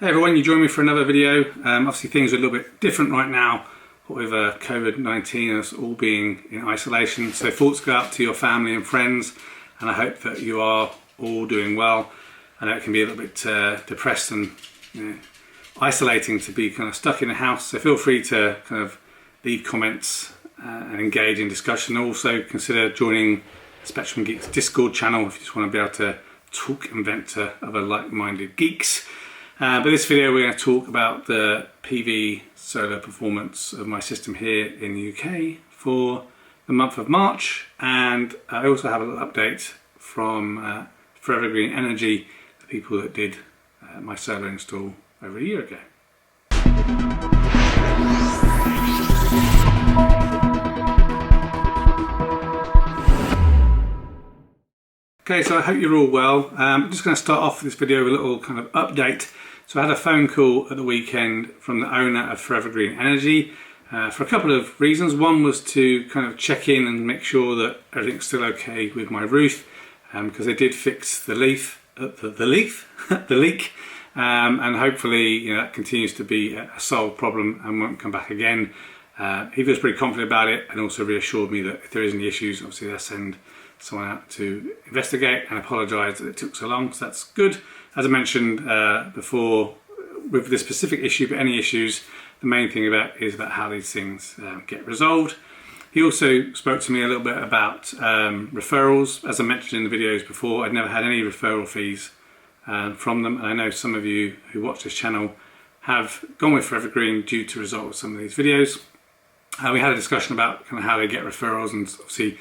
Hey everyone, you join me for another video. Obviously things are a little bit different right now with COVID-19 and us all being in isolation. So thoughts go out to your family and friends, and I hope that you are all doing well. I know it can be a little bit depressed and isolating to be kind of stuck in the house. So feel free to kind of leave comments and engage in discussion. Also consider joining Spectrum Geeks Discord channel if you just want to be able to talk and vent to other like-minded geeks. But this video we're going to talk about the PV solar performance of my system here in the UK for the month of March, and I also have a little update from Forever Green Energy, the people that did my solar install over a year ago. Okay, so I hope you're all well. I'm just going to start off this video with a little kind of update. So I had a phone call at the weekend from the owner of Forever Green Energy for a couple of reasons. One was to kind of check in and make sure that everything's still okay with my roof, because they did fix the leak, and hopefully that continues to be a solved problem and won't come back again. He was pretty confident about it and also reassured me that if there is any issues, obviously they'll send someone out to investigate, and apologise that it took so long, so that's good. As I mentioned before, with this specific issue, but any issues, the main thing is about how these things get resolved. He also spoke to me a little bit about referrals. As I mentioned in the videos before, I'd never had any referral fees from them, and I know some of you who watch this channel have gone with Forever Green due to result of some of these videos. We had a discussion about kind of how they get referrals, and obviously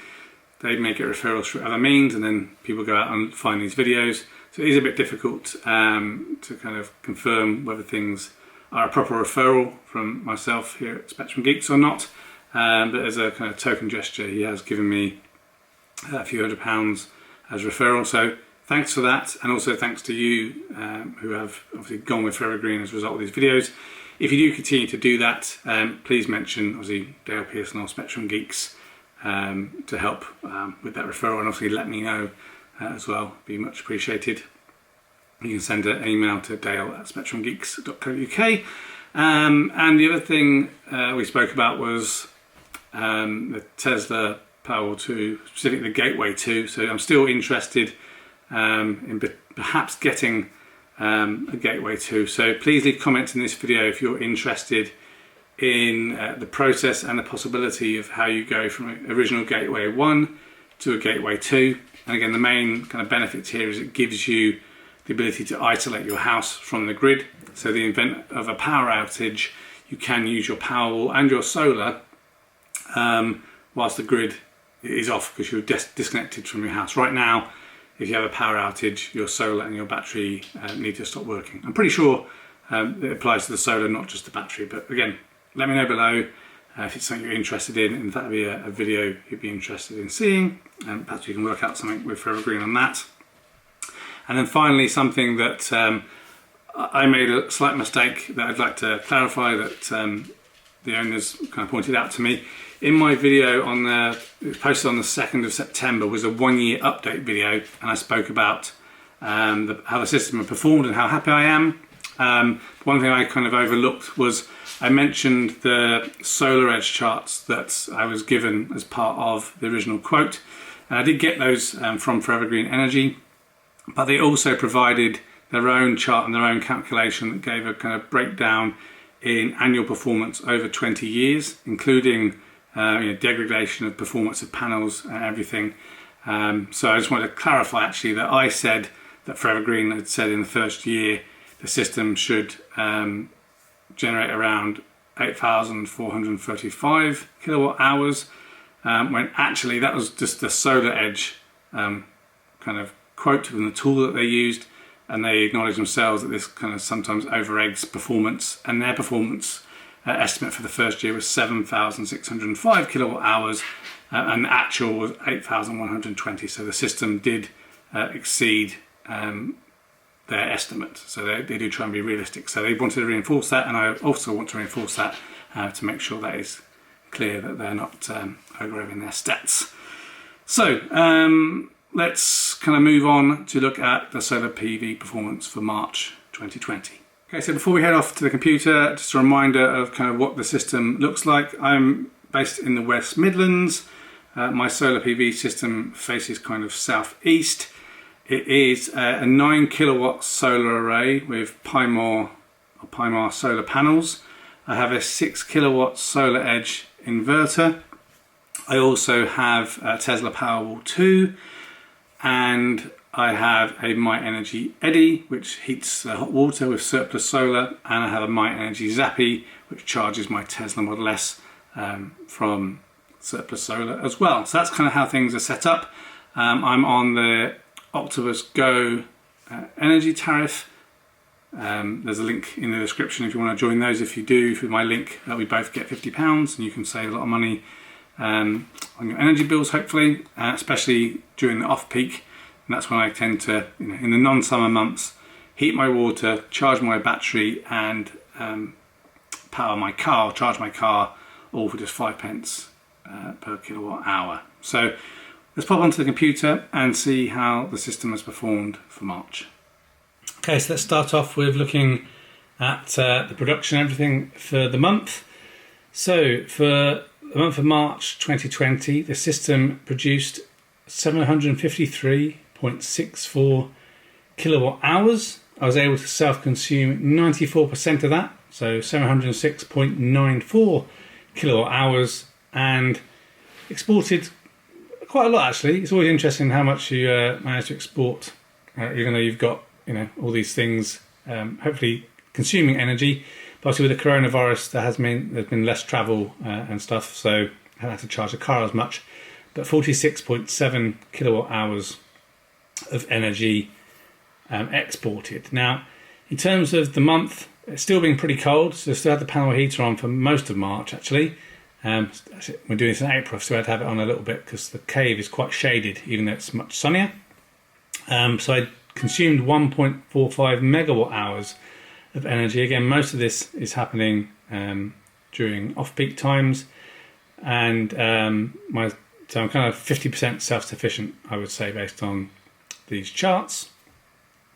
they may get referrals through other means, and then people go out and find these videos. So it is a bit difficult to kind of confirm whether things are a proper referral from myself here at Spectrum Geeks or not. But as a kind of token gesture, he has given me a few £100 as referral. So thanks for that, and also thanks to you who have obviously gone with Forever Green as a result of these videos. If you do continue to do that, please mention obviously Dale Pearson or Spectrum Geeks to help with that referral, and obviously let me know as well. Be much appreciated. You can send an email to dale@spectrumgeeks.co.uk. And the other thing we spoke about was the Tesla Powerwall 2, specifically the Gateway 2. So I'm still interested in perhaps getting a Gateway 2. So please leave comments in this video if you're interested in the process and the possibility of how you go from an original Gateway 1 to a Gateway 2. And again, the main kind of benefits here is it gives you the ability to isolate your house from the grid. So in the event of a power outage, you can use your Powerwall and your solar whilst the grid is off, because you're disconnected from your house. Right now, if you have a power outage, your solar and your battery need to stop working. I'm pretty sure it applies to the solar, not just the battery. But again, let me know below if it's something you're interested in, and if that would be a video you'd be interested in seeing, and perhaps we can work out something with Forever Green on that. And then finally, something that I made a slight mistake that I'd like to clarify, that the owners kind of pointed out to me. In my video it was posted on the 2nd of September, was a 1-year update video, and I spoke about how the system had performed and how happy I am. One thing I kind of overlooked was I mentioned the solar edge charts that I was given as part of the original quote, and I did get those from Forever Green Energy, but they also provided their own chart and their own calculation that gave a kind of breakdown in annual performance over 20 years, including degradation of performance of panels and everything. So I just wanted to clarify actually that I said that Forever Green had said in the first year the system should generate around 8,435 kilowatt hours, when actually that was just the solar edge kind of quote from the tool that they used, and they acknowledge themselves that this kind of sometimes over-eggs performance, and their performance estimate for the first year was 7,605 kilowatt hours, and the actual was 8,120. So the system did exceed their estimate. So they do try and be realistic. So they wanted to reinforce that, and I also want to reinforce that to make sure that is clear that they're not over-egging their stats. So let's kind of move on to look at the solar PV performance for March 2020. Okay, so before we head off to the computer, just a reminder of kind of what the system looks like. I'm based in the West Midlands. My solar PV system faces kind of southeast. It is a 9 kilowatt solar array with Pymar solar panels. I have a 6 kilowatt Solar Edge inverter. I also have a Tesla Powerwall 2, and I have a My Energy Eddy, which heats hot water with surplus solar, and I have a My Energy Zappy, which charges my Tesla Model S from surplus solar as well. So that's kind of how things are set up. I'm on the Octopus Go energy tariff. There's a link in the description if you want to join those. If you do, through my link, we both get £50 and you can save a lot of money on your energy bills, hopefully, especially during the off-peak. And that's when I tend to, in the non-summer months, heat my water, charge my battery, and power my car, charge my car, all for just 5p per kilowatt hour. So let's pop onto the computer and see how the system has performed for March. Okay, so let's start off with looking at the production and everything for the month. So for the month of March 2020, the system produced 753.64 kilowatt hours. I was able to self-consume 94% of that, so 706.94 kilowatt hours, and exported quite a lot actually. It's always interesting how much you manage to export, even though you've got all these things hopefully consuming energy. But obviously with the coronavirus, there's been less travel and stuff, so I haven't had to charge the car as much. But 46.7 kilowatt hours of energy exported. Now, in terms of the month, it's still been pretty cold, so I still had the panel heater on for most of March actually. We're doing this in April, so I had to have it on a little bit because the cave is quite shaded, even though it's much sunnier. So I consumed 1.45 megawatt hours of energy. Again, most of this is happening during off-peak times, and so I'm kind of 50% self-sufficient, I would say, based on these charts.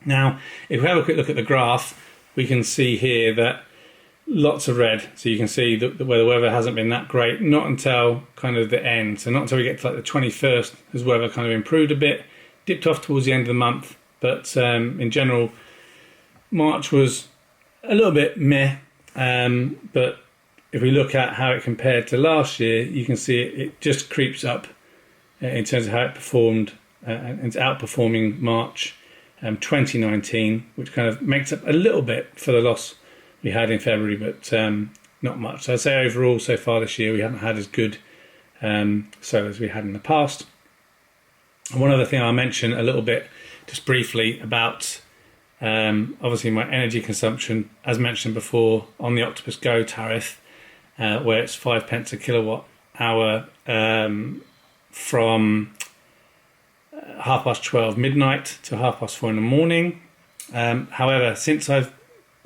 Now, if we have a quick look at the graph, we can see here that lots of red. So you can see that where the weather hasn't been that great, not until kind of the end. So not until we get to like the 21st has weather kind of improved a bit, dipped off towards the end of the month. But in general, March was a little bit meh. But if we look at how it compared to last year, you can see it just creeps up in terms of how it performed. And it's outperforming March 2019, which kind of makes up a little bit for the loss we had in February, but not much. So I'd say overall, so far this year, we haven't had as good solar as we had in the past. And one other thing I'll mention a little bit, just briefly, about obviously my energy consumption, as mentioned before, on the Octopus Go tariff, where it's 5p a kilowatt hour from 12:30 midnight to 4:30 in the morning. However, since I've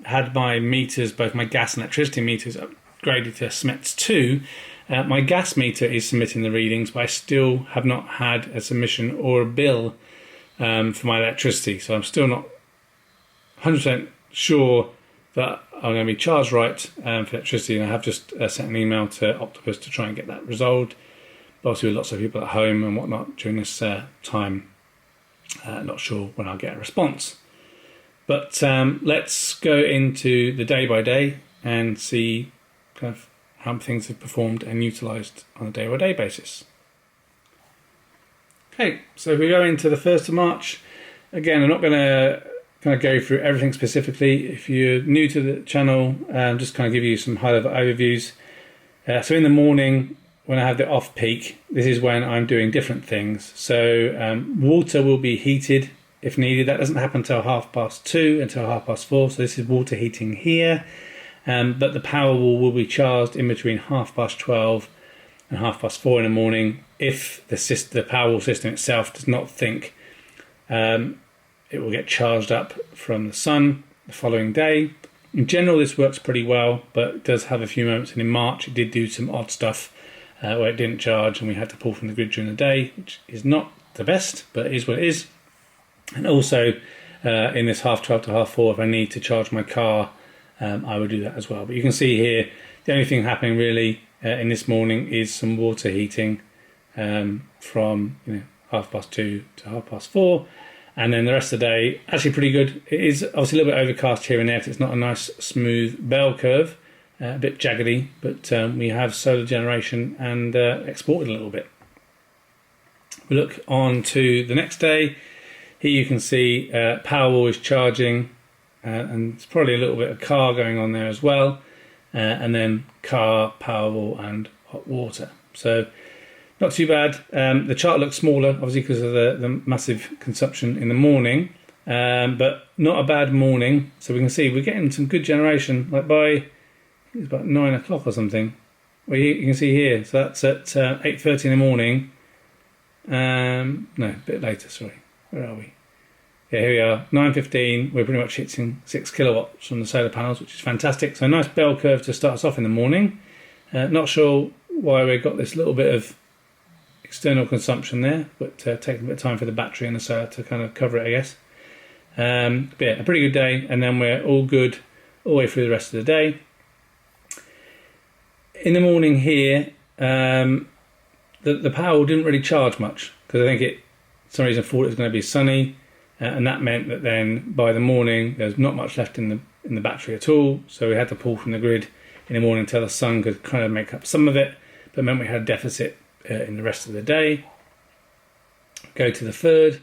had my meters, both my gas and electricity meters, upgraded to SMETS 2, my gas meter is submitting the readings, but I still have not had a submission or a bill for my electricity. So I'm still not 100% sure that I'm going to be charged right for electricity, and I have just sent an email to Octopus to try and get that resolved. But obviously with lots of people at home and whatnot during this time, not sure when I'll get a response. But let's go into the day by day and see kind of how things have performed and utilised on a day by day basis. Okay, so if we go into the 1st of March, again, I'm not going to kind of go through everything specifically. If you're new to the channel, just kind of give you some high-level overviews. So in the morning, when I have the off-peak, this is when I'm doing different things. So water will be heated if needed. That doesn't happen until 2:30 until 4:30. So this is water heating here. But the Powerwall will be charged in between 12:30 and 4:30 in the morning if the Powerwall system itself does not think it will get charged up from the sun the following day. In general, this works pretty well, but it does have a few moments, and in March it did do some odd stuff where it didn't charge and we had to pull from the grid during the day, which is not the best, but it is what it is. And also in this 12:30 to 4:30, if I need to charge my car I would do that as well. But you can see here, the only thing happening really in this morning is some water heating from 2:30 to 4:30, and then the rest of the day actually pretty good. It is obviously a little bit overcast here and there, 'cause it's not a nice smooth bell curve, a bit jaggedy, but we have solar generation and exported a little bit. We look on to the next day. Here you can see Powerwall is charging, and it's probably a little bit of car going on there as well, and then car, Powerwall and hot water. So not too bad. The chart looks smaller, obviously because of the massive consumption in the morning, but not a bad morning. So we can see we're getting some good generation, like by it's about 9 o'clock or something. Well, you can see here, so that's at 8:30 in the morning. No, a bit later, sorry. Where are we? Yeah, here we are, 9:15. We're pretty much hitting 6 kilowatts from the solar panels, which is fantastic. So a nice bell curve to start us off in the morning. Not sure why we got this little bit of external consumption there, but taking a bit of time for the battery and the solar to kind of cover it, I guess. But yeah, a pretty good day, and then we're all good all the way through the rest of the day. In the morning here, the Powerwall didn't really charge much, because I think for some reason thought it was going to be sunny, and that meant that then by the morning there was not much left in the battery at all, so we had to pull from the grid in the morning until the sun could kind of make up some of it, but it meant we had a deficit in the rest of the day. Go to the third.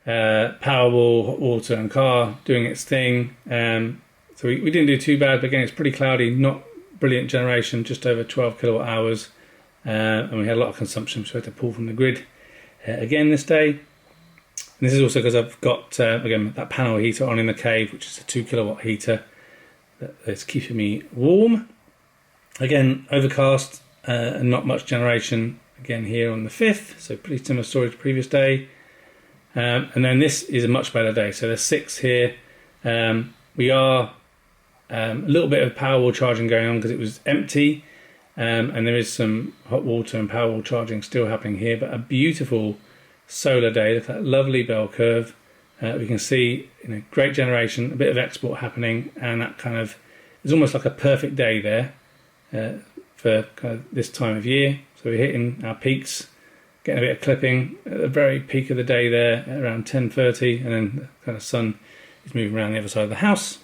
Powerwall, hot water and car doing its thing. So we didn't do too bad, but again it's pretty cloudy, not brilliant generation, just over 12 kilowatt hours, and we had a lot of consumption, so we had to pull from the grid again this day. And this is also because I've got again that panel heater on in the cave, which is a 2 kilowatt heater that's keeping me warm. Again, overcast and not much generation again here on the 5th, so pretty similar story to the previous day. And then this is a much better day, so there's 6 here. We are a little bit of Powerwall charging going on because it was empty, and there is some hot water and Powerwall charging still happening here, but a beautiful solar day. Look at that lovely bell curve. We can see great generation, a bit of export happening, and that kind of is almost like a perfect day there for kind of this time of year. So we're hitting our peaks, getting a bit of clipping at the very peak of the day there at around 10:30, and then the kind of sun is moving around the other side of the house.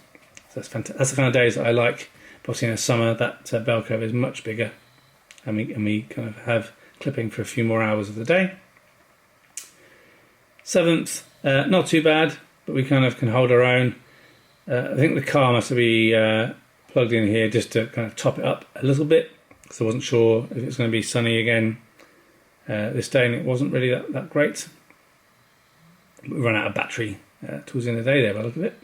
So that's fantastic. That's the kind of days that I like. But obviously in the summer that bell curve is much bigger, and we kind of have clipping for a few more hours of the day. 7th, not too bad, but we kind of can hold our own. I think the car must be plugged in here just to kind of top it up a little bit, because I wasn't sure if it's going to be sunny again this day, and it wasn't really that great. We ran out of battery towards the end of the day there by the look of it.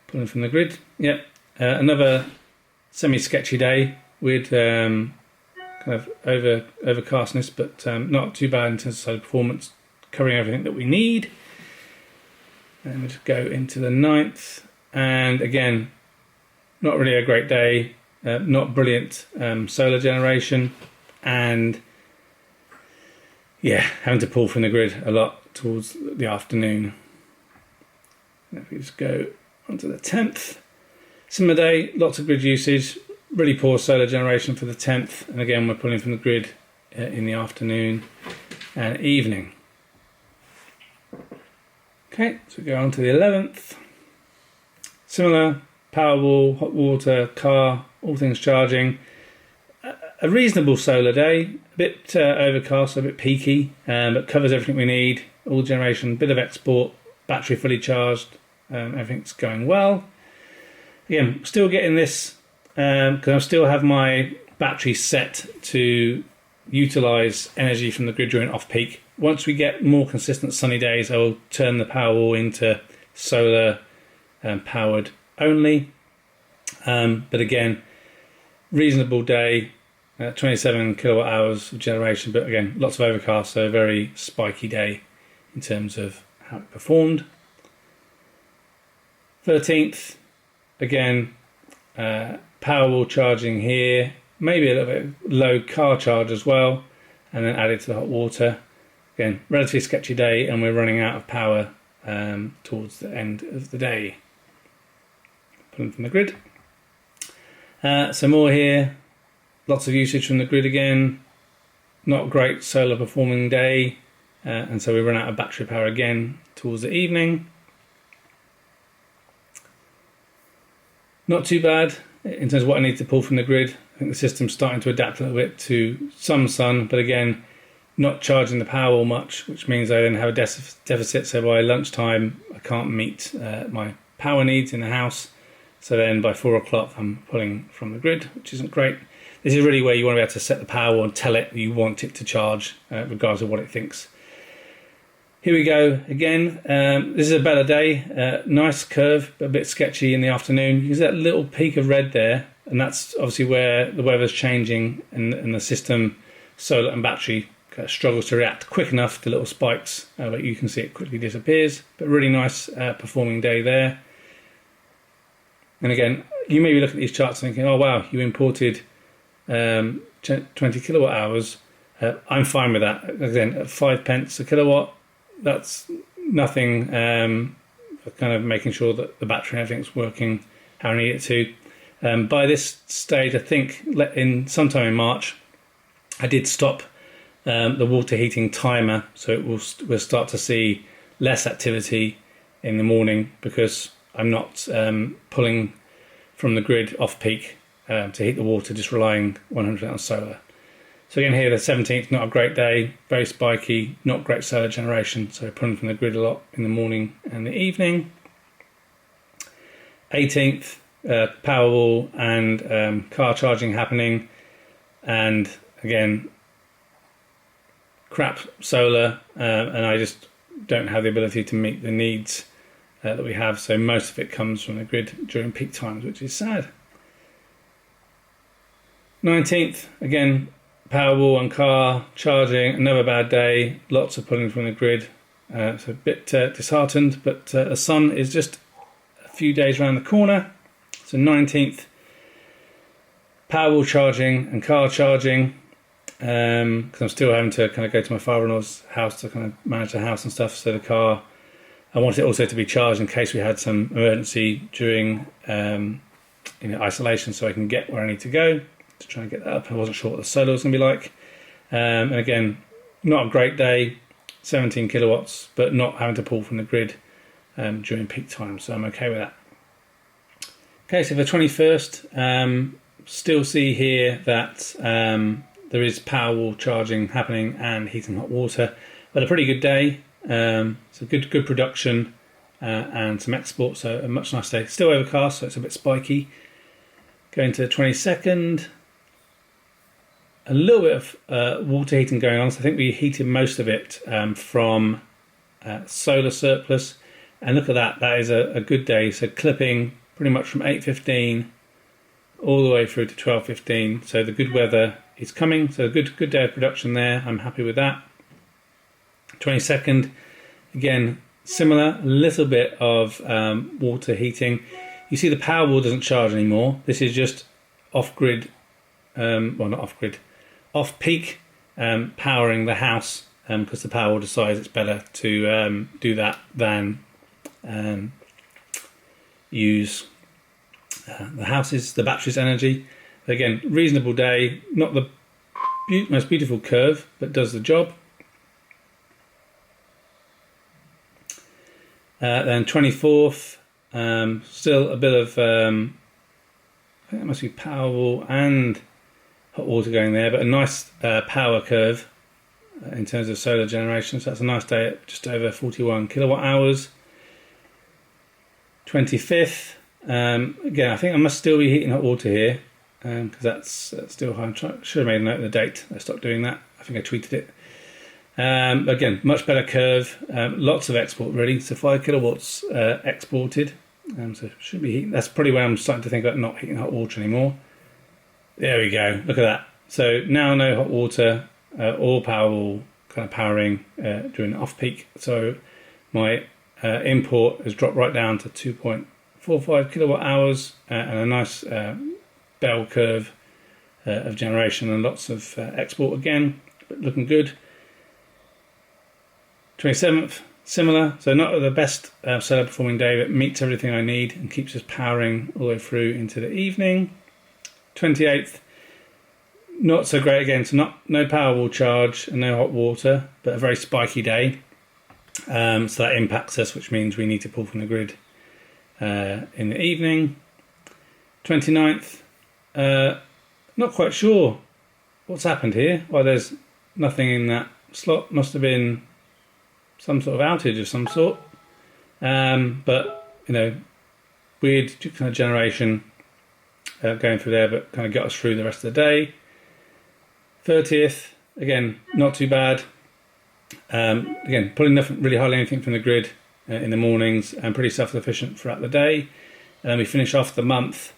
Pulling from the grid. Yep, another semi-sketchy day with kind of overcastness, but not too bad in terms of solar performance, covering everything that we need. And we just go into the 9th, and again, not really a great day, not brilliant solar generation, and yeah, having to pull from the grid a lot towards the afternoon. If we just go onto the 10th, similar day, lots of grid usage, really poor solar generation for the 10th, and again we're pulling from the grid in the afternoon and evening. Okay, so we go on to the 11th. Similar, Powerwall, hot water, car, all things charging. A reasonable solar day, a bit overcast, a bit peaky, but covers everything we need. All generation, bit of export, battery fully charged, everything's going well. Again, still getting this, because I still have my battery set to utilise energy from the grid during off-peak. Once we get more consistent sunny days, I will turn the Powerwall into solar powered only. But again, reasonable day, 27 kilowatt hours of generation, but again, lots of overcast, so a very spiky day in terms of how it performed. 13th, again, Powerwall charging here, maybe a little bit low car charge as well, and then added to the hot water. Again, relatively sketchy day, and we're running out of power towards the end of the day. pulling from the grid. Some more here, lots of usage from the grid again. Not a great solar performing day, and so we run out of battery power again towards the evening. Not too bad in terms of what I need to pull from the grid. I think the system's starting to adapt a little bit to some sun, but again, not charging the Powerwall much, which means I then have a deficit. So by lunchtime, I can't meet my power needs in the house. So then by 4 o'clock, I'm pulling from the grid, which isn't great. This is really where you want to be able to set the Powerwall and tell it you want it to charge, regardless of what it thinks. Here we go again. This is a better day. Nice curve, but a bit sketchy in the afternoon. You see that little peak of red there, and that's obviously where the weather's changing and the system, solar and battery, struggles to react quick enough to little spikes, but you can see it quickly disappears. But really nice performing day there. And again, you maybe look at these charts thinking, oh wow, you imported 20 kilowatt hours. I'm fine with that. Again, at 5 pence a kilowatt, that's nothing for kind of making sure that the battery and everything's working how I need it to. By this stage, I think sometime in March, I did stop the water heating timer, so we'll start to see less activity in the morning because I'm not pulling from the grid off peak to heat the water, just relying 100% on solar. So again here, the 17th, not a great day, very spiky, not great solar generation, so pulling from the grid a lot in the morning and the evening. 18th, Powerwall and car charging happening, and again, crap solar, and I just don't have the ability to meet the needs that we have, so most of it comes from the grid during peak times, which is sad. 19th, again, Powerwall and car charging, another bad day, lots of pulling from the grid, so a bit disheartened, but the sun is just a few days around the corner. So 19th, Powerwall charging and car charging, because I'm still having to kind of go to my father-in-law's house to kind of manage the house and stuff, so the car, I wanted it also to be charged in case we had some emergency during isolation, so I can get where I need to go to try and get that up. I wasn't sure what the solar was going to be like. And again, not a great day, 17 kilowatts, but not having to pull from the grid during peak time, so I'm okay with that. Okay, so for the 21st, still see here that there is Powerwall charging happening and heating hot water, but a pretty good day. So good production and some export, so a much nicer day. Still overcast, so it's a bit spiky. Going to the 22nd, a little bit of water heating going on, so I think we heated most of it from solar surplus. And look at that, that is a good day, so clipping pretty much from 8:15 all the way through to 12:15, so the good weather is coming, so a good day of production there, I'm happy with that. 22nd, again, similar, a little bit of water heating. You see the Powerwall doesn't charge anymore. This is just off-grid, well not off-grid, off-peak powering the house, because the Powerwall decides it's better to do that than use the battery's energy. Again, reasonable day, not the most beautiful curve, but does the job. Then 24th, still a bit of, I think it must be Powerwall and hot water going there, but a nice power curve in terms of solar generation. So that's a nice day at just over 41 kilowatt hours. 25th, again, I think I must still be heating hot water here because that's still high. Should have made a note of the date. I stopped doing that. I think I tweeted it. Again, much better curve, lots of export really, so 5 kilowatts exported, so should be heating. That's probably where I'm starting to think about not heating hot water anymore. There we go, look at that. So now no hot water or Powerwall kind of powering during off-peak, so my import has dropped right down to 2.45 kilowatt hours and a nice bell curve of generation and lots of export again, but looking good. 27th, similar. So not the best solar performing day, but meets everything I need and keeps us powering all the way through into the evening. 28th, not so great again. So no Powerwall charge and no hot water, but a very spiky day. So that impacts us, which means we need to pull from the grid in the evening. 29th, not quite sure what's happened here. Why there's nothing in that slot. Must have been some sort of outage of some sort. But, weird kind of generation going through there, but kind of got us through the rest of the day. 30th, again, not too bad. Again, pulling nothing, really hardly anything from the grid in the mornings and pretty self-sufficient throughout the day. And then we finish off the month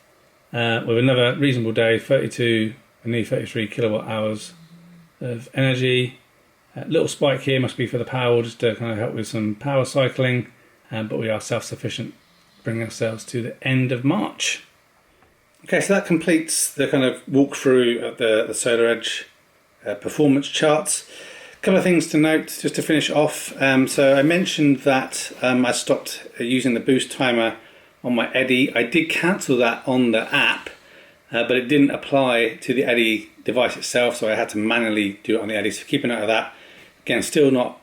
with another reasonable day, 32 and nearly 33 kilowatt hours of energy. Little spike here must be for the Powerwall, just to kind of help with some power cycling, but we are self-sufficient, bringing ourselves to the end of March. Okay, so that completes the kind of walkthrough of the Solar Edge performance charts. A couple of things to note just to finish off. So I mentioned that I stopped using the boost timer on my Eddy. I did cancel that on the app, but it didn't apply to the Eddy device itself, so I had to manually do it on the Eddy. So keep a note of that. Again, still not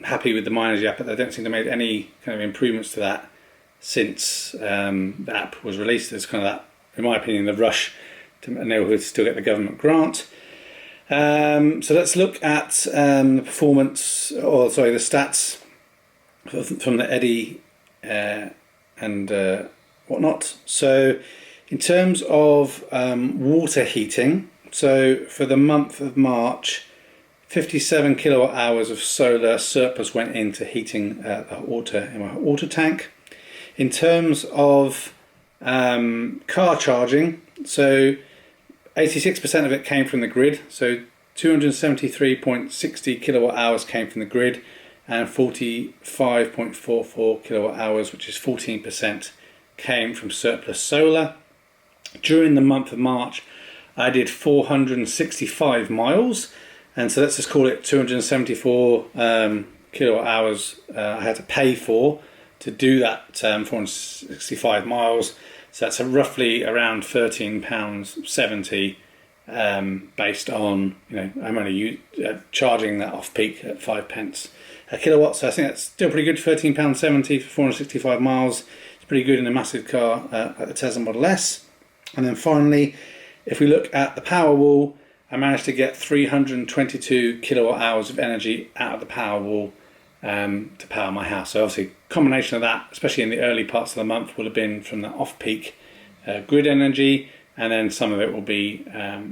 happy with the MyEnergy app, but I don't think they made any kind of improvements to that since the app was released. There's kind of that, in my opinion, the rush to enable her to still get the government grant. So let's look at the the stats from the Eddy and whatnot. So in terms of water heating, so for the month of March, 57 kilowatt hours of solar surplus went into heating the hot water in my hot water tank. In terms of car charging, so 86% of it came from the grid, so 273.60 kilowatt hours came from the grid, and 45.44 kilowatt hours, which is 14%, came from surplus solar. During the month of March, I did 465 miles, and so let's just call it 274 kilowatt hours I had to pay for to do that 465 miles. So that's roughly around £13.70 based on, I'm only charging that off peak at 5 pence a kilowatt. So I think that's still pretty good, £13.70 for 465 miles. It's pretty good in a massive car like the Tesla Model S. And then finally, if we look at the Powerwall, I managed to get 322 kilowatt hours of energy out of the Powerwall to power my house. So obviously, a combination of that, especially in the early parts of the month, will have been from the off-peak grid energy, and then some of it will be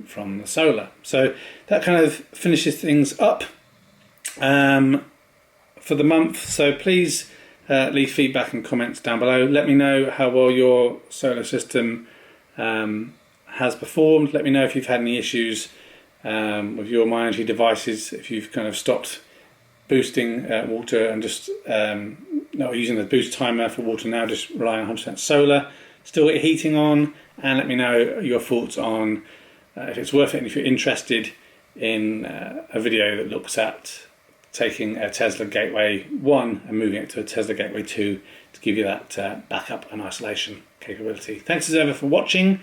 from the solar. So that kind of finishes things up for the month. So please leave feedback and comments down below. Let me know how well your solar system has performed. Let me know if you've had any issues with your MyEnergy devices, if you've kind of stopped boosting water and just not using the boost timer for water now, just relying on 100% solar. Still get heating on, and let me know your thoughts on if it's worth it, and if you're interested in a video that looks at taking a Tesla Gateway 1 and moving it to a Tesla Gateway 2 to give you that backup and isolation capability. Thanks as ever for watching.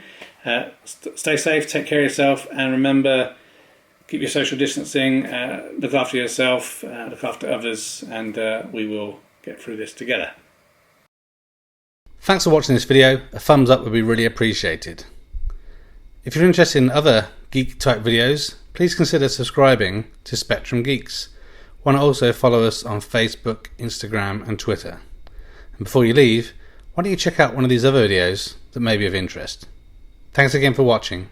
Stay safe, take care of yourself, and remember, keep your social distancing, look after yourself, look after others, and we will get through this together. Thanks for watching this video. A thumbs up would be really appreciated. If you're interested in other geek type videos, please consider subscribing to Spectrum Geeks. Why not also follow us on Facebook, Instagram and Twitter. And before you leave, why don't you check out one of these other videos that may be of interest. Thanks again for watching.